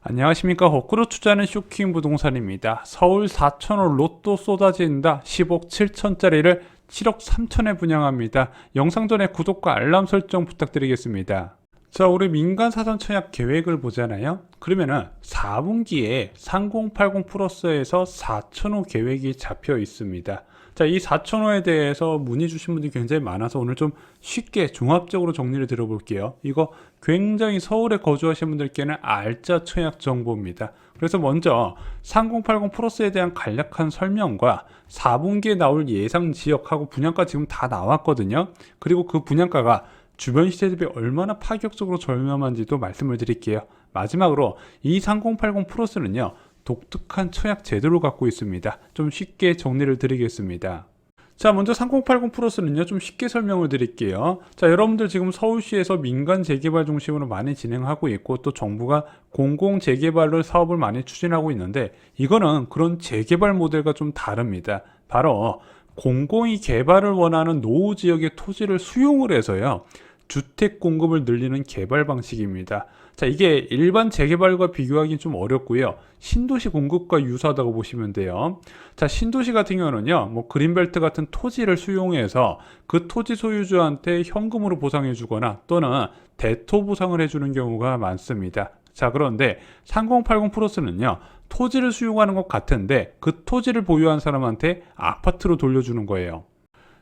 안녕하십니까. 거꾸로 투자는 쇼킹 부동산입니다. 서울 4천호 로또 쏟아진다. 10억 7천짜리를 7억 3천에 분양합니다. 영상 전에 구독과 알람 설정 부탁드리겠습니다. 자, 우리 민간 사전 청약 계획을 보잖아요. 그러면은 4분기에 3080 플러스에서 4천호 계획이 잡혀 있습니다. 자, 이 4천호에 대해서 문의 주신 분들이 굉장히 많아서 오늘 좀 쉽게 종합적으로 정리를 들어볼게요. 이거 굉장히 서울에 거주하시는 분들께는 알짜 청약 정보입니다. 그래서 먼저 3080 플러스에 대한 간략한 설명과 4분기에 나올 예상 지역하고 분양가 지금 다 나왔거든요. 그리고 그 분양가가 주변 시세 대비 얼마나 파격적으로 저렴한지도 말씀을 드릴게요. 마지막으로 이 3080 플러스는요, 독특한 청약 제도를 갖고 있습니다. 좀 쉽게 정리를 드리겠습니다. 자, 먼저 3080 플러스는요, 좀 쉽게 설명을 드릴게요. 자, 여러분들 지금 서울시에서 민간 재개발 중심으로 많이 진행하고 있고, 또 정부가 공공 재개발로 사업을 많이 추진하고 있는데, 이거는 그런 재개발 모델과 좀 다릅니다. 바로 공공이 개발을 원하는 노후 지역의 토지를 수용을 해서요, 주택 공급을 늘리는 개발 방식입니다. 자, 이게 일반 재개발과 비교하기는 좀 어렵고요. 신도시 공급과 유사하다고 보시면 돼요. 자, 신도시 같은 경우는요, 뭐 그린벨트 같은 토지를 수용해서 그 토지 소유주한테 현금으로 보상해 주거나 또는 대토 보상을 해주는 경우가 많습니다. 자, 그런데 3080 플러스는요, 토지를 수용하는 것 같은데 그 토지를 보유한 사람한테 아파트로 돌려주는 거예요.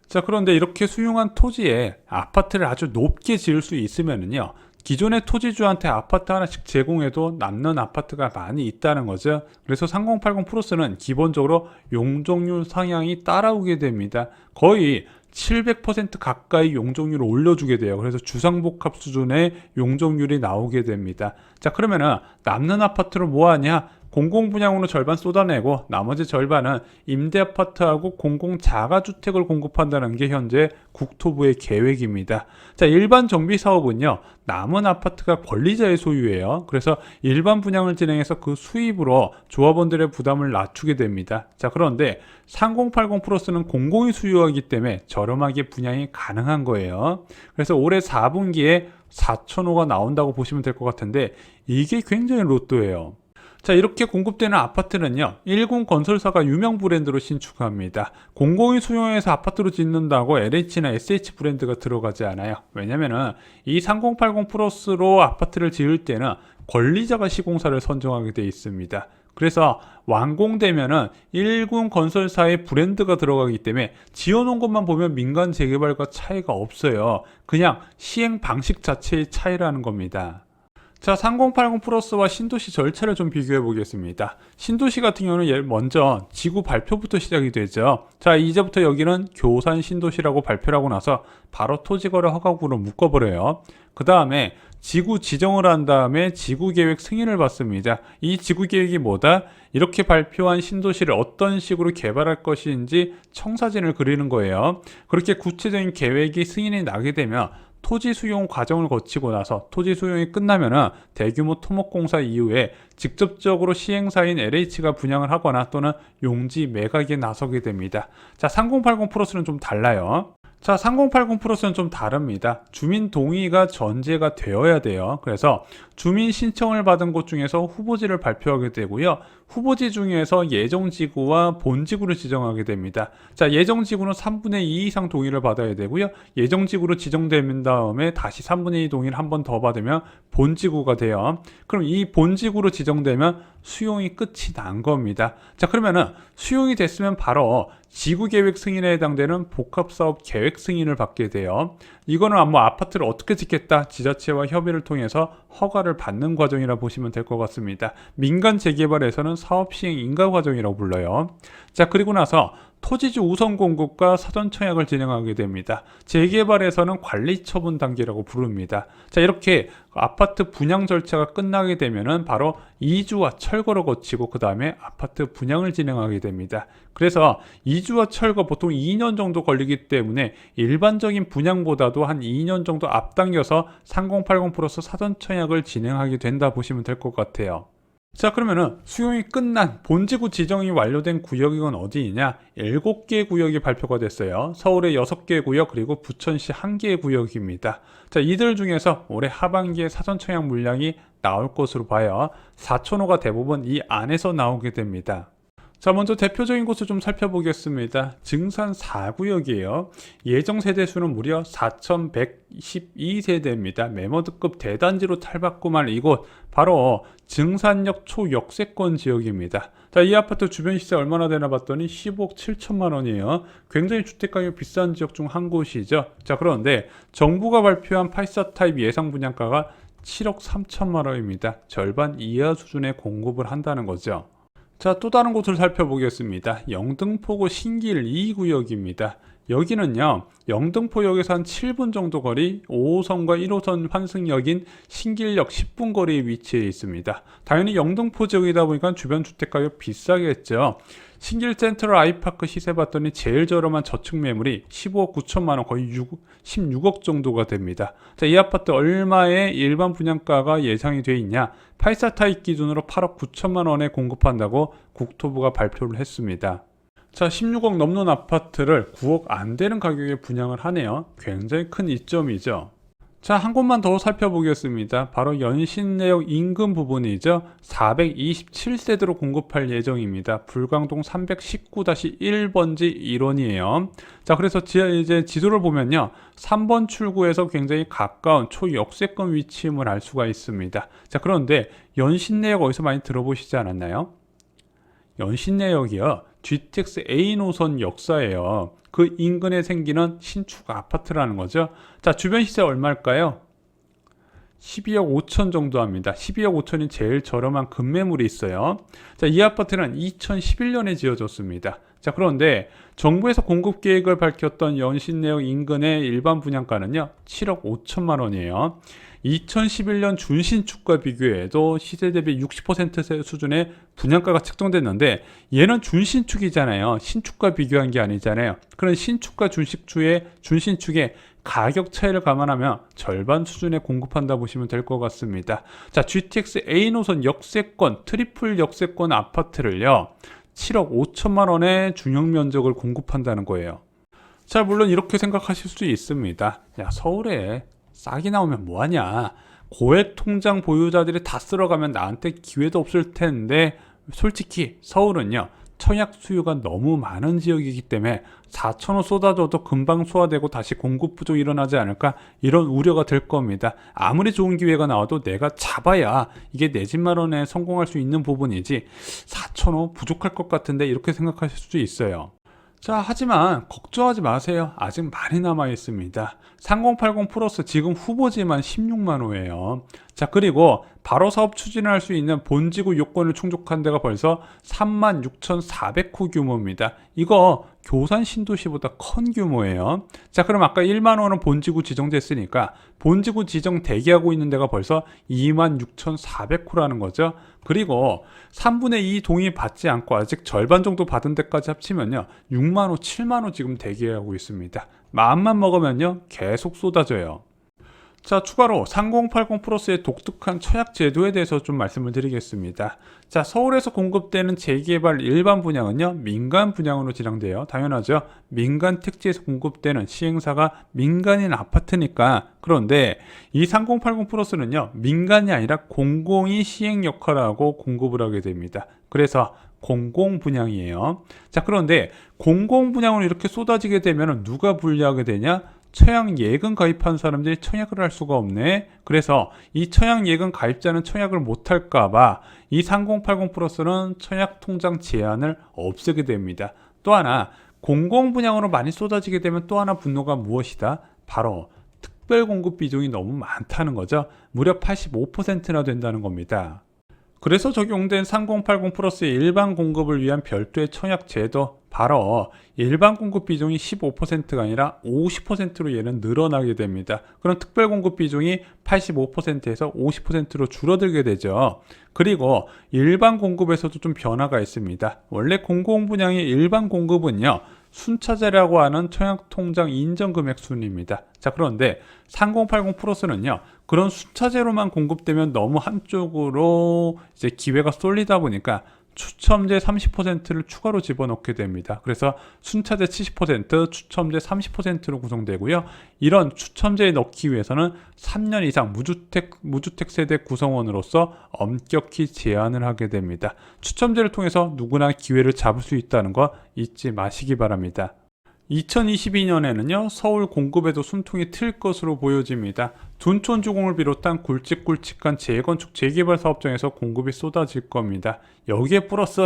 자, 그런데 이렇게 수용한 토지에 아파트를 아주 높게 지을 수 있으면은요, 기존의 토지주한테 아파트 하나씩 제공해도 남는 아파트가 많이 있다는 거죠. 그래서 3080 플러스는 기본적으로 용적률 상향이 따라오게 됩니다. 거의 700% 가까이 용적률을 올려주게 돼요. 그래서 주상복합 수준의 용적률이 나오게 됩니다. 자, 그러면은 남는 아파트를 뭐 하냐? 공공분양으로 절반 쏟아내고 나머지 절반은 임대아파트하고 공공자가주택을 공급한다는 게 현재 국토부의 계획입니다. 자, 일반 정비사업은요, 남은 아파트가 권리자의 소유예요. 그래서 일반 분양을 진행해서 그 수입으로 조합원들의 부담을 낮추게 됩니다. 자, 그런데 3080 플러스는 공공이 소유하기 때문에 저렴하게 분양이 가능한 거예요. 그래서 올해 4분기에 4천호가 나온다고 보시면 될 것 같은데 이게 굉장히 로또예요. 자, 이렇게 공급되는 아파트는요, 일군 건설사가 유명 브랜드로 신축합니다. 공공이 수용해서 아파트로 짓는다고 LH나 SH 브랜드가 들어가지 않아요. 왜냐면은 이 3080 플러스로 아파트를 지을 때는 권리자가 시공사를 선정하게 되어 있습니다. 그래서 완공되면은 일군 건설사의 브랜드가 들어가기 때문에 지어놓은 것만 보면 민간 재개발과 차이가 없어요. 그냥 시행 방식 자체의 차이라는 겁니다. 자, 3080 플러스와 신도시 절차를 좀 비교해 보겠습니다. 신도시 같은 경우는 먼저 지구 발표부터 시작이 되죠. 자, 이제부터 여기는 교산 신도시라고 발표를 하고 나서 바로 토지거래 허가구로 묶어버려요. 그 다음에 지구 지정을 한 다음에 지구계획 승인을 받습니다. 이 지구계획이 뭐다? 이렇게 발표한 신도시를 어떤 식으로 개발할 것인지 청사진을 그리는 거예요. 그렇게 구체적인 계획이 승인이 나게 되면 토지 수용 과정을 거치고 나서 토지 수용이 끝나면은 대규모 토목공사 이후에 직접적으로 시행사인 LH가 분양을 하거나 또는 용지 매각에 나서게 됩니다. 자, 3080 플러스는 좀 달라요. 자, 3080 플러스는 좀 다릅니다. 주민 동의가 전제가 되어야 돼요. 그래서 주민 신청을 받은 곳 중에서 후보지를 발표하게 되고요. 후보지 중에서 예정지구와 본지구를 지정하게 됩니다. 자, 예정지구는 3분의 2 이상 동의를 받아야 되고요. 예정지구로 지정된 다음에 다시 3분의 2 동의를 한 번 더 받으면 본지구가 돼요. 그럼 이 본지구로 지정되면 수용이 끝이 난 겁니다. 자, 그러면은 수용이 됐으면 바로 지구계획 승인에 해당되는 복합사업 계획 승인을 받게 돼요. 이거는 뭐 아파트를 어떻게 짓겠다 지자체와 협의를 통해서 허가를 받는 과정이라 보시면 될 것 같습니다. 민간 재개발에서는 사업시행 인가 과정이라고 불러요. 자, 그리고 나서 토지주 우선 공급과 사전 청약을 진행하게 됩니다. 재개발에서는 관리 처분 단계라고 부릅니다. 자, 이렇게 아파트 분양 절차가 끝나게 되면은 바로 이주와 철거를 거치고 그 다음에 아파트 분양을 진행하게 됩니다. 그래서 이주와 철거 보통 2년 정도 걸리기 때문에 일반적인 분양보다도 한 2년 정도 앞당겨서 3080 플러스 사전 청약을 진행하게 된다 보시면 될 것 같아요. 자, 그러면은 수용이 끝난 본지구 지정이 완료된 구역은 어디이냐? 7개 구역이 발표가 됐어요. 서울의 6개 구역, 그리고 부천시 1개의 구역입니다. 자, 이들 중에서 올해 하반기에 사전 청약 물량이 나올 것으로 봐요. 4,000호가 대부분 이 안에서 나오게 됩니다. 자, 먼저 대표적인 곳을 좀 살펴보겠습니다. 증산 4구역이에요. 예정 세대수는 무려 4,112세대입니다. 매머드급 대단지로 탈바꿈할 이곳, 바로 증산역 초역세권 지역입니다. 자, 이 아파트 주변 시세 얼마나 되나 봤더니 15억 7천만 원이에요. 굉장히 주택가격이 비싼 지역 중 한 곳이죠. 자, 그런데 정부가 발표한 84 타입 예상 분양가가 7억 3천만 원입니다. 절반 이하 수준의 공급을 한다는 거죠. 자, 또 다른 곳을 살펴보겠습니다. 영등포구 신길 2구역입니다. 여기는요, 영등포역에서 한 7분 정도 거리, 5호선과 1호선 환승역인 신길역 10분 거리에 위치해 있습니다. 당연히 영등포 지역이다 보니까 주변 주택가격 비싸겠죠. 신길 센트럴 아이파크 시세 봤더니 제일 저렴한 저축 매물이 15억 9천만 원, 거의 16억 정도가 됩니다. 자, 이 아파트 얼마의 일반 분양가가 예상이 돼 있냐? 84 타입 기준으로 8억 9천만 원에 공급한다고 국토부가 발표를 했습니다. 자, 16억 넘는 아파트를 9억 안 되는 가격에 분양을 하네요. 굉장히 큰 이점이죠. 자, 한 곳만 더 살펴보겠습니다. 바로 연신내역 인근 부분이죠. 427세대로 공급할 예정입니다. 불광동 319-1번지 1원이에요. 자, 그래서 이제 지도를 보면요, 3번 출구에서 굉장히 가까운 초역세권 위치임을 알 수가 있습니다. 자, 그런데 연신내역 어디서 많이 들어보시지 않았나요? 연신내역이요, GTX A 노선 역사예요. 그 인근에 생기는 신축 아파트라는 거죠. 자, 주변 시세 얼마일까요? 12억 5천 정도 합니다. 12억 5천이 제일 저렴한 급매물이 있어요. 자, 이 아파트는 2011년에 지어졌습니다. 자, 그런데 정부에서 공급 계획을 밝혔던 연신내역 인근의 일반 분양가는요, 7억 5천만 원이에요. 2011년 준신축과 비교해도 시세 대비 60% 수준의 분양가가 책정됐는데, 얘는 준신축이잖아요. 신축과 비교한 게 아니잖아요. 그런 신축과 준신축의 가격 차이를 감안하면 절반 수준에 공급한다 보시면 될 것 같습니다. 자, GTX A 노선 역세권, 트리플 역세권 아파트를요, 7억 5천만 원의 중형 면적을 공급한다는 거예요. 자, 물론 이렇게 생각하실 수 있습니다. 야, 서울에 싹이 나오면 뭐하냐, 고액 통장 보유자들이 다 쓸어가면 나한테 기회도 없을 텐데, 솔직히 서울은요, 청약 수요가 너무 많은 지역이기 때문에 4,000원 쏟아져도 금방 소화되고 다시 공급 부족 일어나지 않을까, 이런 우려가 될 겁니다. 아무리 좋은 기회가 나와도 내가 잡아야 이게 내 집 마련에 성공할 수 있는 부분이지, 4,000원 부족할 것 같은데, 이렇게 생각하실 수도 있어요. 자, 하지만 걱정하지 마세요. 아직 많이 남아 있습니다. 3080 플러스 지금 후보지만 16만 호예요. 자, 그리고 바로 사업 추진을 할 수 있는 본지구 요건을 충족한 데가 벌써 36,400호 규모입니다. 이거 교산 신도시보다 큰 규모예요. 자, 그럼 아까 1만 호는 본지구 지정됐으니까 본지구 지정 대기하고 있는 데가 벌써 26,400호라는 거죠. 그리고 3분의 2 동의 받지 않고 아직 절반 정도 받은 데까지 합치면요, 6만 호, 7만 호 지금 대기하고 있습니다. 마음만 먹으면요, 계속 쏟아져요. 자, 추가로 3080 플러스의 독특한 청약 제도에 대해서 좀 말씀을 드리겠습니다. 자, 서울에서 공급되는 재개발 일반 분양은요, 민간 분양으로 진행돼요. 당연하죠. 민간 택지에서 공급되는 시행사가 민간인 아파트니까. 그런데 이 3080 플러스는요, 민간이 아니라 공공이 시행 역할을 하고 공급을 하게 됩니다. 그래서 공공 분양이에요. 자, 그런데 공공 분양으로 이렇게 쏟아지게 되면 누가 불리하게 되냐? 청약 예금 가입한 사람들이 청약을 할 수가 없네. 그래서 이 청약 예금 가입자는 청약을 못할까봐 이 3080 플러스는 청약 통장 제한을 없애게 됩니다. 또 하나, 공공 분양으로 많이 쏟아지게 되면 또 하나 분노가 무엇이다? 바로 특별 공급 비중이 너무 많다는 거죠. 무려 85%나 된다는 겁니다. 그래서 적용된 3080 플러스의 일반 공급을 위한 별도의 청약 제도, 바로 일반 공급 비중이 15%가 아니라 50%로 얘는 늘어나게 됩니다. 그럼 특별 공급 비중이 85%에서 50%로 줄어들게 되죠. 그리고 일반 공급에서도 좀 변화가 있습니다. 원래 공공 분양의 일반 공급은요, 순차제라고 하는 청약통장 인정금액 순입니다. 자, 그런데 3080 플러스는요, 그런 순차제로만 공급되면 너무 한쪽으로 이제 기회가 쏠리다 보니까 추첨제 30%를 추가로 집어넣게 됩니다. 그래서 순차제 70%, 추첨제 30%로 구성되고요. 이런 추첨제에 넣기 위해서는 3년 이상 무주택 세대 구성원으로서 엄격히 제한을 하게 됩니다. 추첨제를 통해서 누구나 기회를 잡을 수 있다는 거 잊지 마시기 바랍니다. 2022년에는요, 서울 공급에도 숨통이 트일 것으로 보여집니다. 둔촌주공을 비롯한 굵직굵직한 재건축 재개발 사업장에서 공급이 쏟아질 겁니다. 여기에 플러스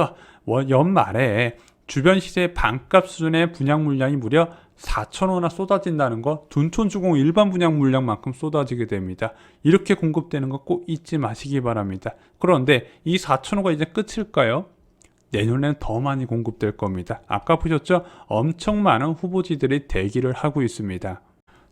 연말에 주변 시세 반값 수준의 분양 물량이 무려 4,000호나 쏟아진다는 거, 둔촌주공 일반 분양 물량만큼 쏟아지게 됩니다. 이렇게 공급되는 거 꼭 잊지 마시기 바랍니다. 그런데 이 4,000호가 이제 끝일까요? 내년엔 더 많이 공급될 겁니다. 아까 보셨죠? 엄청 많은 후보지들이 대기를 하고 있습니다.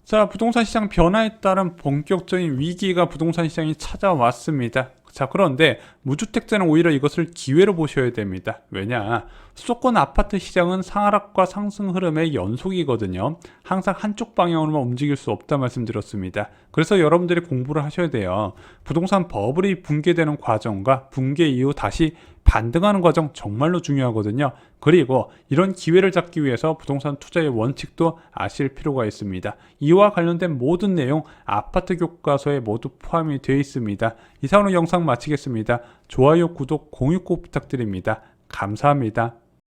자, 부동산 시장 변화에 따른 본격적인 위기가 부동산 시장이 찾아왔습니다. 자, 그런데 무주택자는 오히려 이것을 기회로 보셔야 됩니다. 왜냐? 수도권 아파트 시장은 상하락과 상승 흐름의 연속이거든요. 항상 한쪽 방향으로만 움직일 수 없다 말씀드렸습니다. 그래서 여러분들이 공부를 하셔야 돼요. 부동산 버블이 붕괴되는 과정과 붕괴 이후 다시 반등하는 과정 정말로 중요하거든요. 그리고 이런 기회를 잡기 위해서 부동산 투자의 원칙도 아실 필요가 있습니다. 이와 관련된 모든 내용 아파트 교과서에 모두 포함이 되어 있습니다. 이상으로 영상 마치겠습니다. 좋아요, 구독, 공유 꼭 부탁드립니다. 감사합니다.